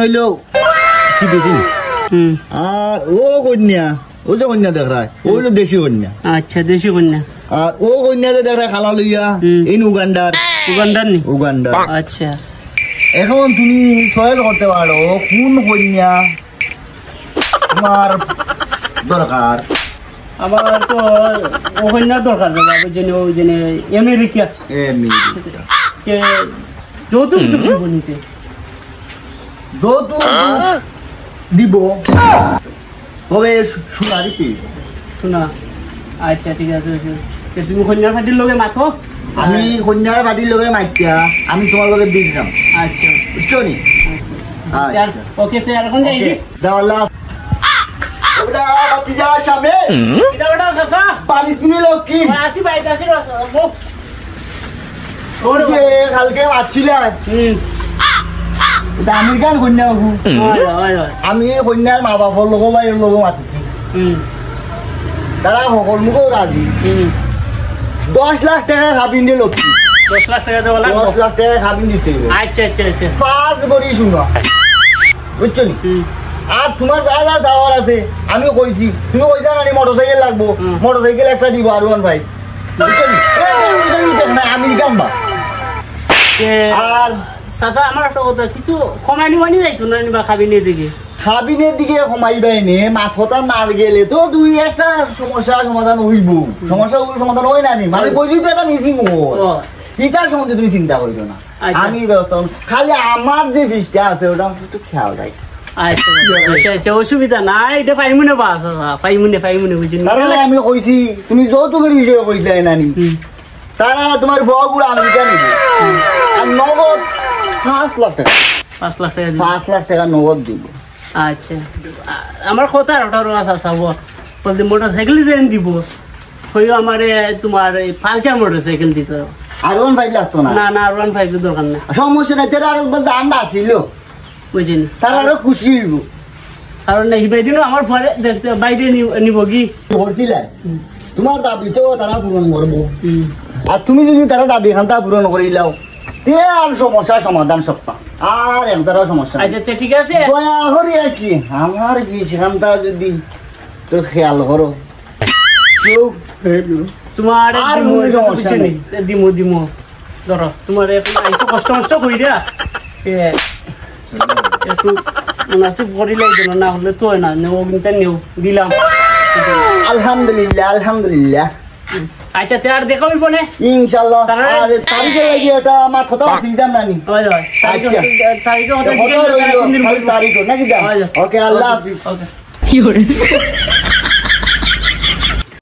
হইলো আর ও কন্যা ও যে কন্যা দেখ রায় ওইলো দেশি কন্যা। আচ্ছা দেশি কন্যা। আর ও কন্যা যে দেখ রায় খালা লইয়া এই উগান্ডার নি উগান্ডার। আচ্ছা এখন তুমি চয়েস করতে পারো কোন কন্যা তোমার দরকার। আমার তো ও কন্যা দরকার বাবা জেনে ওই জেনে আমেরিকা যে যৌতুক দিব নিতে যৌতুক দিব তবে শোনা দিতে শোনা। আচ্ছা ঠিক আছে তুমি কন্যার ফাটির লগে মাথো আমি কন্যার ফাটির লগে মাইতিয়া আমি তোমার লগে বিয়ে দিলাম। আচ্ছা বুঝছো নি? ওকে তো এখন যাই যাও আল্লাহ ওটা বাতি যা সামনে এটা ওটা সাসা পানি দিয়ে লক্ষ্মী আসি বাইতে আসি তোর যে কালকে আসছিলা এটা আমেরিকান কন্যা বাবু আমি কন্যার মা বাবার লোক বাইরের লোক মাতিছি তারা সকল মুখেও রাজি 10 লাখ টাকা খাবিন দিয়ে লক্ষ্মী 10 লাখ টাকা দেওয়া 10 লাখ টাকা খাবিন দিতে হবে। আচ্ছা আচ্ছা আচ্ছা 5 বড়ি শুনো বুঝছো নি? আর তোমার যা যা যাওয়ার আছে আমি কইছি তুমি কইছা না মোটরসাইকেল লাগবো মোটরসাইকেল একটা দিব আর 1 ভাই বুঝছো নি? আমেরিকান বা আর সাসা আমার একটা কথা কিছু কমানি মানি যাইতো না বা খাবিনের দিকে খাবিনের দিকে কমাইবাই নে মাথা না গেলে তো দুই একটা সমস্যা সমাধান হইব। সমস্যাগুলো সমাধান হয় না নি মানে কইছি তো এটা মিসিং ইটার সম্বন্ধে তুমি চিন্তা করিও না আমি ব্যবস্থা খালি আমার যে ফিসটা আছে ওটা একটু খেয়াল রাখ। আচ্ছা আচ্ছা আচ্ছা অসুবিধা নাই এটা পাইমুনে বাস পাইমুনে বুঝিনি আমি কইছি তুমি যৌতুকের বিষয়ে কইছিলে নানি তারা তোমার বউগুলো আমেরিকা নিবে আর নগদ 5 লাখ টাকা 5 লাখ টাকা 5 লাখ টাকা নগদ দিব। আচ্ছা আমার কথা ওটার আছে চাবো বলতে মোটরসাইকেল যেন দিব হইও আমার তোমার পালচার মোটরসাইকেল দিত আর 1 ভাই লাগতো না না না 1 ভাই দরকার না সমস্যা নাই তারা আরো জানবা ছিল বুঝিনি তারা আরো খুশি হইব কারণ এই দিন আমার পরে দেখতে বাইরে নিব কি করছিলে তোমার দাবি তো তারা পূরণ করবো আর তুমি যদি তারা দাবি খানটা পূরণ করিলাও তে আর সমস্যার সমাধান সপ্তাহ আর একটারও সমস্যা। আচ্ছা আচ্ছা ঠিক আছে দয়া করি আর কি আমার কি সেখানটা যদি তো খেয়াল করো তোমার দিমো দিমো ধরো তোমার আইসো কষ্ট মষ্ট করি দিয়া একটু মুনাসিব করিলে না হলে তো না নেও কিন্তু নেও দিলাম আলহামদুলিল্লাহ আলহামদুলিল্লাহ। আচ্ছা আর দেখা হইব না ইনশাআল্লাহ আর তারিখে লাগি এটা আমার কথা দিদাম নানি তারিখে তারিখ নাকি ওকে আল্লাহ হাফেজ। কি করে